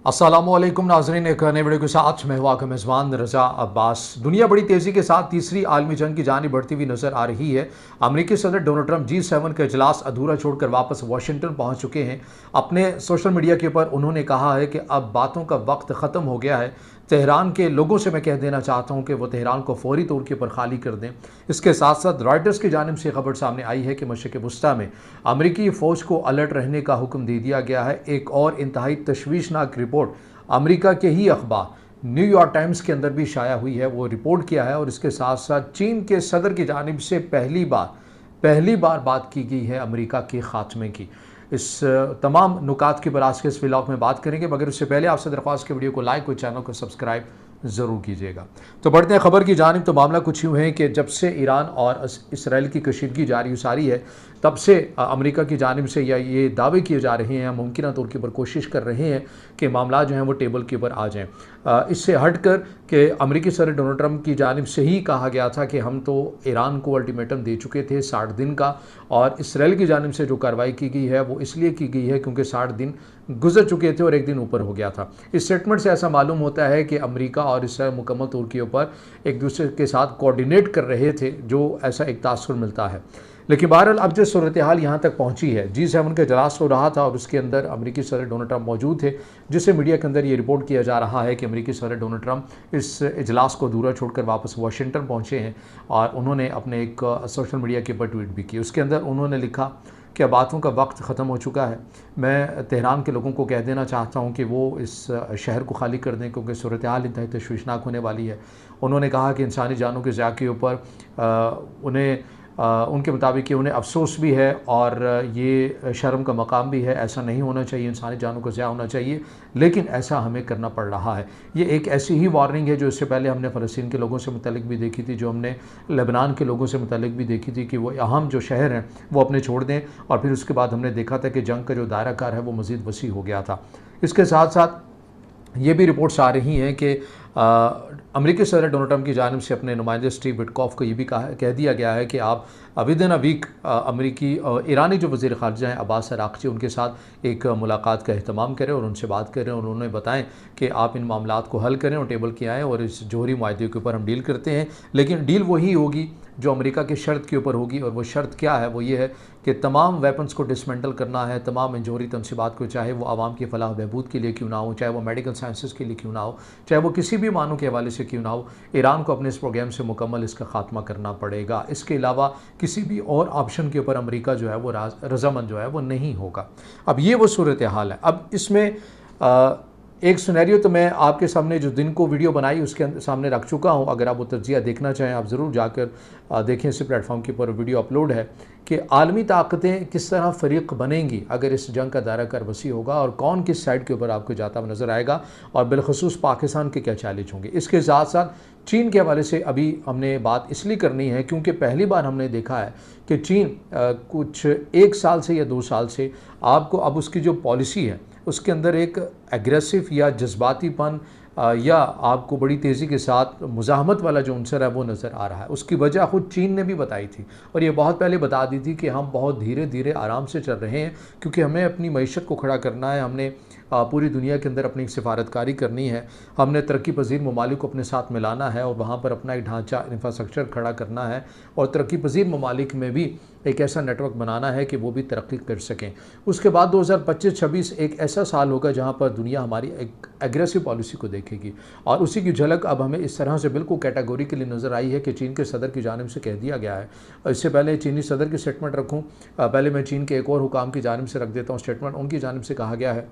अस्सलामुअलैकुम नाज़रीन, एक नए वीडियो के साथ मैं हुआ का मेज़बान रज़ा अब्बास। दुनिया बड़ी तेज़ी के साथ तीसरी आलमी जंग की जानिब बढ़ती हुई नज़र आ रही है। अमेरिकी सदर डोनाल्ड ट्रंप G7 का इजलास अधूरा छोड़कर वापस वाशिंगटन पहुंच चुके हैं। अपने सोशल मीडिया के ऊपर उन्होंने कहा है कि अब बातों का वक्त ख़त्म हो गया है। तेहरान के लोगों से मैं कह देना चाहता हूं कि वो तेहरान को फौरी तौर के ऊपर खाली कर दें। इसके साथ साथ रॉयटर्स की जानिब से खबर सामने आई है कि मशरिक़ वुस्ता में अमेरिकी फ़ौज को अलर्ट रहने का हुक्म दे दिया गया है। एक और इंतहाई तशवीशनाक रिपोर्ट अमेरिका के ही अखबार न्यूयॉर्क टाइम्स के अंदर भी शाया हुई है, वो रिपोर्ट किया है। और इसके साथ साथ चीन के सदर की जानिब से पहली बार बात की गई है अमेरिका के खात्मे की। इस तमाम नुकात के ऊपर आज के इस व्लॉग में बात करेंगे, मगर उससे पहले आपसे दरख्वास्त के वीडियो को लाइक और चैनल को सब्सक्राइब ज़रूर कीजिएगा। तो बढ़ते हैं खबर की जानिब। तो मामला कुछ यूँ है कि जब से ईरान और इसराइल की कशीदगी जारी सारी है, तब से अमेरिका की जानिब से या ये दावे किए जा रहे हैं, मुमकिन तौर के ऊपर कोशिश कर रहे हैं कि मामला जो हैं वो टेबल के ऊपर आ जाएँ। इससे हट कर कि अमेरिकी सदर डोनाल्ड ट्रंप की जानिब से ही कहा गया था कि हम तो ईरान को अल्टीमेटम दे चुके थे 60 दिन का, और इसराइल की जानिब से जो कार्रवाई की गई है वो इसलिए की गई है क्योंकि 60 दिन गुजर चुके थे और एक दिन ऊपर हो गया था। इस स्टेटमेंट से ऐसा मालूम होता है कि अमेरिका और इसराइल मुकम्मल तौर के ऊपर एक दूसरे के साथ कोऑर्डिनेट कर रहे थे, जो ऐसा एक तासुर मिलता है। लेकिन बहरहाल अब जो सूरत हाल यहाँ तक पहुँची है, G7 का इजलास हो रहा था और उसके अंदर अमेरिकी सदर डोनाल्ड ट्रंप मौजूद थे, जिससे मीडिया के अंदर ये रिपोर्ट किया जा रहा है कि अमेरिकी सदर डोनाल्ड ट्रंप इस इजलास को अधूरा छोड़कर वापस वाशिंगटन पहुँचे हैं। और उन्होंने अपने एक सोशल मीडिया के ऊपर ट्वीट भी की। उसके अंदर उन्होंने लिखा कि बातों का वक्त ख़त्म हो चुका है। मैं तेहरान के लोगों को कह देना चाहता हूँ कि वो इस शहर को खाली कर दें, क्योंकि सूरत हाल इंतहाई तशवीशनाक होने वाली है। उन्होंने कहा कि इंसानी जानों के ज़िया के ऊपर उनके मुताबिक कि उन्हें अफसोस भी है और ये शर्म का मकाम भी है। ऐसा नहीं होना चाहिए, इंसानी जानों का ज़िया होना चाहिए, लेकिन ऐसा हमें करना पड़ रहा है। ये एक ऐसी ही वार्निंग है जो इससे पहले हमने फ़लस्तीन के लोगों से मुतल्लिक भी देखी थी, जो हमने लेबनान के लोगों से मुतल्लिक भी देखी थी कि वो अहम जो शहर हैं वो अपने छोड़ दें। और फिर उसके बाद हमने देखा था कि जंग का जो दायरा कार है वो मज़ीद वसी हो गया था। इसके साथ साथ ये भी रिपोर्ट्स आ रही हैं कि अमेरिकी सदर डोनाल्ड ट्रंप की जानिब से अपने नुमाइंदे स्टीव विटकॉफ को ये भी कह दिया गया है कि आप विद इन अ वीक अमेरिकी ईरानी जो वज़ीर ख़ारजा हैं अब्बास अराक़ची, उनके साथ एक मुलाकात का अहतमाम करें और उनसे बात करें और उन्होंने बताएं कि आप इन मामलात को हल करें और टेबल के आएँ और इस जोहरी मुआहदे के ऊपर हम डील करते हैं। लेकिन डील वही होगी जो अमेरिका की शर्त के ऊपर होगी, और वो शर्त क्या है? वो ये है कि तमाम वेपन्स को डिसमेंटल करना है, तमाम जोहरी तनसीबात को, चाहे वो आवाम की फलाह बहबूद के लिए क्यों ना हो, चाहे वो मेडिकल साइंसेस के लिए क्यों ना हो, चाहे वो किसी भी मानों के हवाले से क्यों ना हो, ईरान को अपने इस प्रोग्राम से मुकम्मल इसका खात्मा करना पड़ेगा। इसके अलावा किसी भी और ऑप्शन के ऊपर अमेरिका जो है वो रजामंद जो है वो नहीं होगा। अब ये वो सूरत हाल है। अब इसमें एक सिनेरियो तो मैं आपके सामने जो दिन को वीडियो बनाई उसके सामने रख चुका हूं। अगर आप वो तज्जिया देखना चाहें आप ज़रूर जाकर देखें। इसी प्लेटफॉर्म के ऊपर वीडियो अपलोड है कि आलमी ताकतें किस तरह फ़रीक बनेंगी अगर इस जंग का दायरा कार वसी होगा, और कौन किस साइड के ऊपर आपको जाता हुआ नज़र आएगा, और बिलखसूस पाकिस्तान के क्या चैलेंज होंगे। इसके साथ साथ चीन के हवाले से अभी हमने बात इसलिए करनी है क्योंकि पहली बार हमने देखा है कि चीन कुछ 1 साल से या 2 साल से आपको अब उसकी जो पॉलिसी है उसके अंदर एक एग्रेसिव या जज्बातीपन या आपको बड़ी तेज़ी के साथ मुज़ाहमत वाला जो अंसर है वो नज़र आ रहा है। उसकी वजह ख़ुद चीन ने भी बताई थी, और ये बहुत पहले बता दी थी कि हम बहुत धीरे धीरे आराम से चल रहे हैं, क्योंकि हमें अपनी मईशत को खड़ा करना है, हमने पूरी दुनिया के अंदर अपनी सिफारतकारी करनी है, हमने तरक्की पजीर ममालिक को अपने साथ मिलाना है और वहाँ पर अपना एक ढांचा इंफ्रास्ट्रक्चर खड़ा करना है, और तरक्की पजीर ममालिक में भी एक ऐसा नेटवर्क बनाना है कि वो भी तरक्की कर सकें। उसके बाद 2025-26 एक ऐसा साल होगा जहाँ पर दुनिया हमारी एक एग्रेसिव पॉलिसी को देखेगी, और उसी की झलक अब हमें इस तरह से बिल्कुल कैटेगोरिकली नज़र आई है कि चीन के सदर की जानिब से कह दिया गया है। इससे पहले चीनी सदर की स्टेटमेंट रखूँ, पहले मैं चीन के एक और हुकाम की जानिब से रख देता हूँ स्टेटमेंट। उनकी जानिब से कहा गया है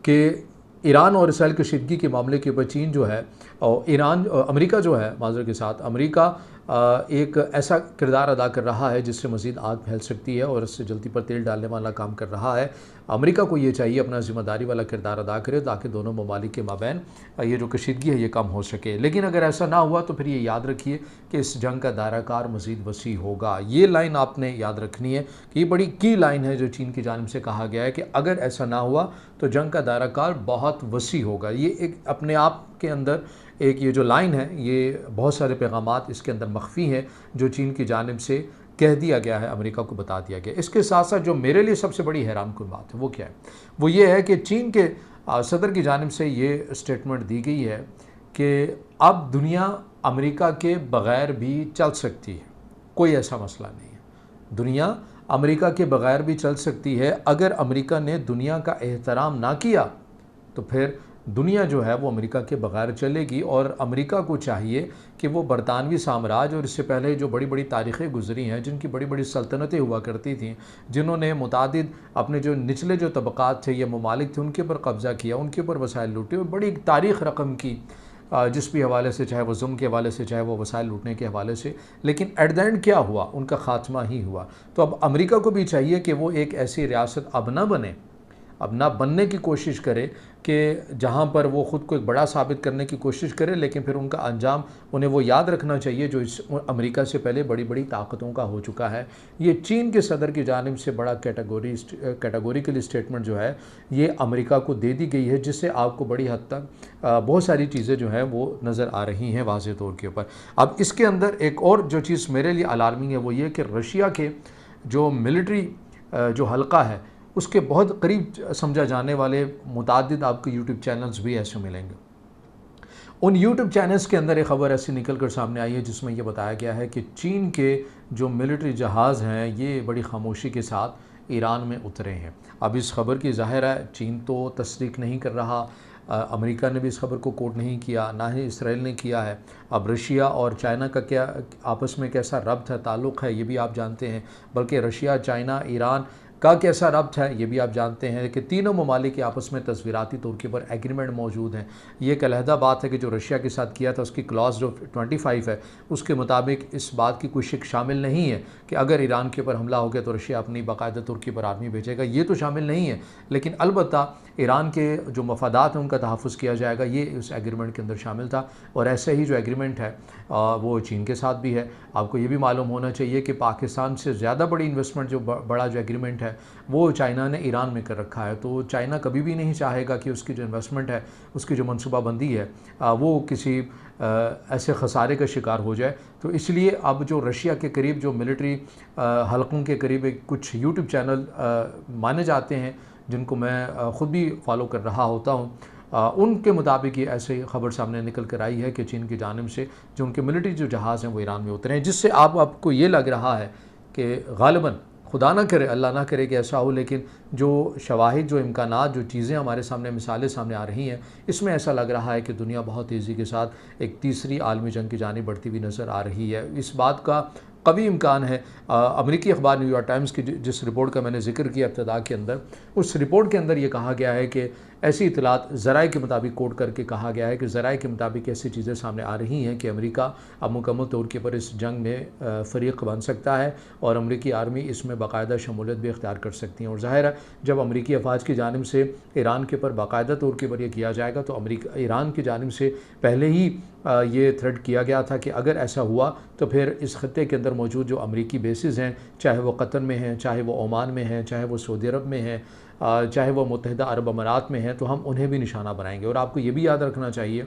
कि ईरान और इसराइल कशीदगी के मामले के ऊपर चीन जो है और अमेरिका जो है, माज़रत के साथ अमेरिका एक ऐसा किरदार अदा कर रहा है जिससे मज़ीद आग फैल सकती है, और इससे जल्दी पर तेल डालने वाला काम कर रहा है। अमेरिका को ये चाहिए अपना ज़िम्मेदारी वाला किरदार अदा करे ताकि दोनों ममालिक के माबैन ये जो कशीदगी है ये कम हो सके। लेकिन अगर ऐसा ना हुआ तो फिर ये याद रखिए कि इस जंग का दायरा कार मज़ीद वसी होगा। ये लाइन आपने याद रखनी है कि ये बड़ी की लाइन है जो चीन की जानिब से कहा गया है कि अगर ऐसा ना हुआ तो जंग का दायरा कार बहुत वसी होगा। ये एक अपने आप के अंदर एक ये जो लाइन है ये बहुत सारे पैगामात इसके अंदर मख्फी हैं जो चीन की जानिब से कह दिया गया है, अमेरिका को बता दिया गया। इसके साथ साथ जो मेरे लिए सबसे बड़ी हैरान कुन बात है वो क्या है, वो ये है कि चीन के सदर की जानिब से ये स्टेटमेंट दी गई है कि अब दुनिया अमेरिका के बग़ैर भी चल सकती है, कोई ऐसा मसला नहीं है। दुनिया अमेरिका के बग़ैर भी चल सकती है। अगर अमेरिका ने दुनिया का एहतराम ना किया तो फिर दुनिया जो है वो अमेरिका के बग़ैर चलेगी। और अमेरिका को चाहिए कि वो बरतानवी साम्राज्य और इससे पहले जो बड़ी बड़ी तारीख़ें गुजरी हैं, जिनकी बड़ी बड़ी सल्तनतें हुआ करती थीं, जिन्होंने मुतादिद अपने जो निचले जो तबक़ात थे या ममालिक थे उनके ऊपर कब्ज़ा किया, उनके ऊपर वसाइल लूटे, और बड़ी तारीख़ रकम की जिस भी हवाले से, चाहे वो जुल्म के हवाले से, चाहे वो वसाइल लूटने के हवाले से। लेकिन एट द एंड क्या हुआ? उनका ख़ात्मा ही हुआ। तो अब अमेरिका को भी चाहिए कि वो एक ऐसी रियासत अब ना बने, अब ना बनने की कोशिश करे कि जहाँ पर वो ख़ुद को एक बड़ा साबित करने की कोशिश करे, लेकिन फिर उनका अंजाम उन्हें वो याद रखना चाहिए जो इस अमेरिका से पहले बड़ी बड़ी ताकतों का हो चुका है। ये चीन के सदर की जानिब से बड़ा कैटेगोरिकल स्टेटमेंट जो है ये अमेरिका को दे दी गई है, जिससे आपको बड़ी हद तक बहुत सारी चीज़ें जो हैं वो नज़र आ रही हैं वाज़ेह तौर के ऊपर। अब इसके अंदर एक और जो चीज़ मेरे लिए अलार्मिंग है वो ये कि रशिया के जो मिलिट्री जो हल्का है उसके बहुत करीब समझा जाने वाले मुतादिद आपको यूट्यूब चैनल्स भी ऐसे मिलेंगे। उन यूट्यूब चैनल्स के अंदर एक ख़बर ऐसी निकल कर सामने आई है जिसमें यह बताया गया है कि चीन के जो मिलिट्री जहाज़ हैं ये बड़ी खामोशी के साथ ईरान में उतरे हैं। अब इस खबर की ज़ाहिर है चीन तो तस्दीक नहीं कर रहा, अमेरिका ने भी इस खबर को कोट नहीं किया, ना ही इसराइल ने किया है। अब रशिया और चाइना का क्या आपस में कैसा रब्त है, ताल्लुक़ है, ये भी आप जानते हैं। बल्कि रशिया, चाइना, ईरान का कैसा रब्त है ये भी आप जानते हैं कि तीनों ममालिक के आपस में तस्वीराती तौर के ऊपर एग्रीमेंट मौजूद हैं। ये एक अलहदा बात है कि जो रशिया के साथ किया था उसकी क्लॉज जो 25 है उसके मुताबिक इस बात की कोई शिक शामिल नहीं है कि अगर ईरान के ऊपर हमला हो गया तो रशिया अपनी बाकायदा तौर के ऊपर आर्मी भेजेगा, ये तो शामिल नहीं है। लेकिन अलबत्ता ईरान के जो मफादात हैं उनका तहफ़्फ़ुज़ किया जाएगा, ये उस एग्रीमेंट के अंदर शामिल था। और ऐसे ही जो एग्रीमेंट है वो चीन के साथ भी है। आपको ये भी मालूम होना चाहिए कि पाकिस्तान से ज़्यादा बड़ी इन्वेस्टमेंट जो बड़ा जो एग्रीमेंट है वो चाइना ने ईरान में कर रखा है। तो चाइना कभी भी नहीं चाहेगा कि उसकी जो इन्वेस्टमेंट है, उसकी जो मनसूबाबंदी है वो किसी ऐसे खसारे का शिकार हो जाए। तो इसलिए अब जो रशिया के करीब जो मिलिट्री हलकों के करीब एक कुछ यूट्यूब चैनल माने जाते हैं जिनको मैं ख़ुद भी फॉलो कर रहा होता हूँ, उनके मुताबिक ये ऐसे ख़बर सामने निकल कर आई है कि चीन की जानिब से जो उनके मिलिट्री जो जहाज़ हैं वो ईरान में उतरे हैं, जिससे आपको ये लग रहा है कि गालिबन खुदा ना करे, अल्लाह ना करे कि ऐसा हो, लेकिन जो शवाहिद, जो इम्कानात, जो चीज़ें हमारे सामने, मिसालें सामने आ रही हैं, इसमें ऐसा लग रहा है कि दुनिया बहुत तेज़ी के साथ एक तीसरी आलमी जंग की जानिब बढ़ती हुई नज़र आ रही है। इस बात का कभी इम्कान है। अमरीकी अखबार न्यूयॉर्क टाइम्स की जिस रिपोर्ट का मैंने जिक्र किया इब्तिदा के अंदर, उस रिपोर्ट के अंदर ये कहा गया है कि ऐसी इतलात ज़राए के मुताबिक कोट करके कहा गया है कि ज़राए के मुताबिक ऐसी चीज़ें सामने आ रही हैं कि अमेरिका अब मुकम्मल तौर के ऊपर इस जंग में फ़रीक बन सकता है और अमरीकी आर्मी इसमें बाकायदा शमूलियत भी इख्तियार कर सकती हैं। और ज़ाहिर है जब अमरीकी अफवाज की जानिब से ईरान के ऊपर बाकायदा तौर के ऊपर यह किया जाएगा तो ईरान की जानिब से पहले ही ये थ्रेट किया गया था कि अगर ऐसा हुआ तो फिर इस खत्ते के अंदर मौजूद जो अमरीकी बेसिस हैं, चाहे वो कतर में हैं, चाहे वो ओमान में हैं, चाहे वो सऊदी अरब में हैं, चाहे वो मुत्तहिदा अरब अमारात में हैं, तो हम उन्हें भी निशाना बनाएंगे। और आपको ये भी याद रखना चाहिए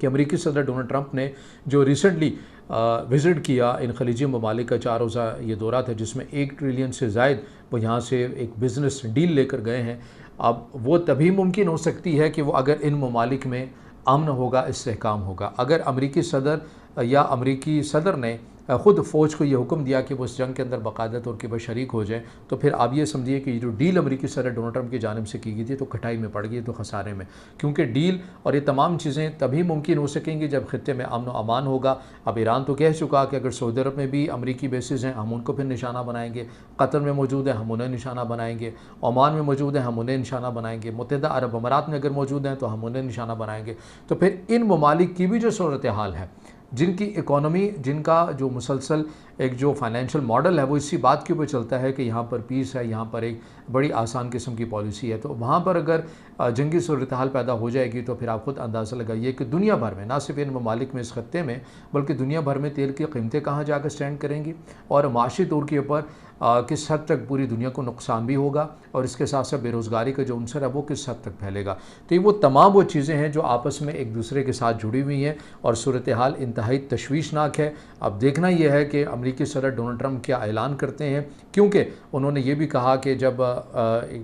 कि अमरीकी सदर डोनाल्ड ट्रंप ने जो रिसेंटली विज़िट किया इन खलीजी ममालिक का 4 रोज़ा ये दौरा था जिसमें 1 ट्रिलियन से ज़ायद वो यहाँ से एक बिज़नेस डील लेकर गए हैं। अब वो तभी मुमकिन हो सकती है कि वो अगर इन ममालिक में अमन होगा, इस्तेहकाम होगा। अगर अमरीकी सदर या अमरीकी सदर ने ख़ुद फ़ौज को ये हुक्म दिया कि वो इस जंग के अंदर बाकायदा तौर के पर शरीक हो जाए, तो फिर आप ये समझिए कि जो डील अमरीकी सदर डोनाल्ड ट्रंप की जानिब से की गई थी तो खटाई में पड़ गई, तो खसारे में। क्योंकि डील और ये तमाम चीज़ें तभी मुमकिन हो सकेंगी जब खत्ते में अमन व अमान होगा। अब ईरान तो कह चुका कि अगर सऊदी अरब में भी अमरीकी बेसिस हैं हम उनको फिर निशाना बनाएंगे, कतर में मौजूद है हम उन्हें निशाना बनाएंगे, ओमान में मौजूद है हम उन्हें निशाना बनाएंगे, मुत्तहिदा अरब अमारात में अगर मौजूद हैं तो हम उन्हें निशाना बनाएंगे। तो फिर इन ममालिक की भी जो सूरत हाल है, जिनकी इकोनॉमी, जिनका जो मुसलसल एक जो फाइनेंशियल मॉडल है वो इसी बात के ऊपर चलता है कि यहाँ पर पीस है, यहाँ पर एक बड़ी आसान किस्म की पॉलिसी है, तो वहाँ पर अगर जंगी सूरत हाल पैदा हो जाएगी तो फिर आप ख़ुद अंदाज़ा लगाइए कि दुनिया भर में, ना सिर्फ इन ममालिक में, इस खत्ते में, बल्कि दुनिया भर में तेल की कीमतें कहाँ जाकर स्टैंड करेंगी और माशी तौर के ऊपर किस हद तक पूरी दुनिया को नुकसान भी होगा, और इसके साथ साथ बेरोज़गारी का जो अंसर है वो किस हद तक फैलेगा। तो ये वो तमाम वो चीज़ें हैं जो आपस में एक दूसरे के साथ जुड़ी हुई हैं और सूरत हाल इंतहाई तशवीशनाक है। अब देखना यह है कि अमेरिकी सदर डोनाल्ड ट्रंप क्या ऐलान करते हैं, क्योंकि उन्होंने ये भी कहा कि जब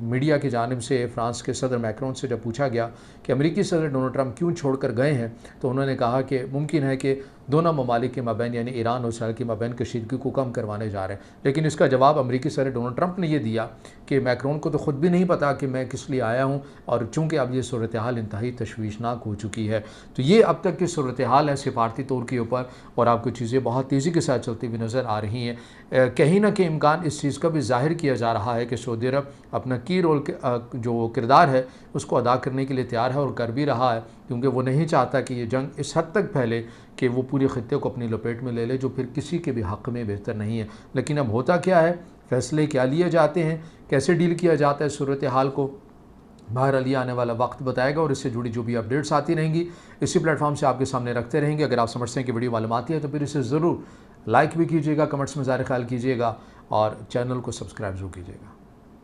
मीडिया की जानिब से फ्रांस के सदर मैक्रोन से जब पूछा गया कि अमेरिकी सदर डोनाल्ड ट्रंप क्यों छोड़कर गए हैं, तो उन्होंने कहा कि मुमकिन है कि दोनों ममालिक के माबैन यानी ईरान और इसराइल के माबैन कशीदगी को कम करवाने जा रहे हैं। लेकिन इसका जवाब अमेरिकी सदर डोनाल्ड ट्रंप ने यह दिया कि मैक्रोन को तो ख़ुद भी नहीं पता कि मैं किस लिए आया हूँ, और चूँकि अब ये सूरत हाल इंतहाई तशवीशनाक हो चुकी है। तो ये अब तक की सूरत हाल है सिफारती तौर के ऊपर, और आपको चीज़ें बहुत तेज़ी के साथ चलती हुई नज़र आ रही हैं। कहीं ना कहीं इम्कान इस चीज़ का भी ज़ाहिर किया जा रहा है कि सऊदी अरब अपना की रोल जो किरदार है उसको अदा करने के लिए तैयार है और कर भी रहा है, क्योंकि वो नहीं चाहता कि ये जंग इस हद तक फैले कि वो पूरे खित्ते को अपनी लपेट में ले ले, जो फिर किसी के भी हक़ में बेहतर नहीं है। लेकिन अब होता क्या है, फ़ैसले क्या लिए जाते हैं, कैसे डील किया जाता है सूरत हाल को, बहरहाल ये आने वाला वक्त बताएगा, और इससे जुड़ी जो भी अपडेट्स आती रहेंगी इसी प्लेटफॉर्म से आपके सामने रखते रहेंगे। अगर आप समझते हैं कि वीडियो मालूमाती है तो फिर इसे ज़रूर लाइक भी कीजिएगा, कमेंट्स में ज़ाहिर ख्याल कीजिएगा, और चैनल को सब्सक्राइब ज़रूर कीजिएगा।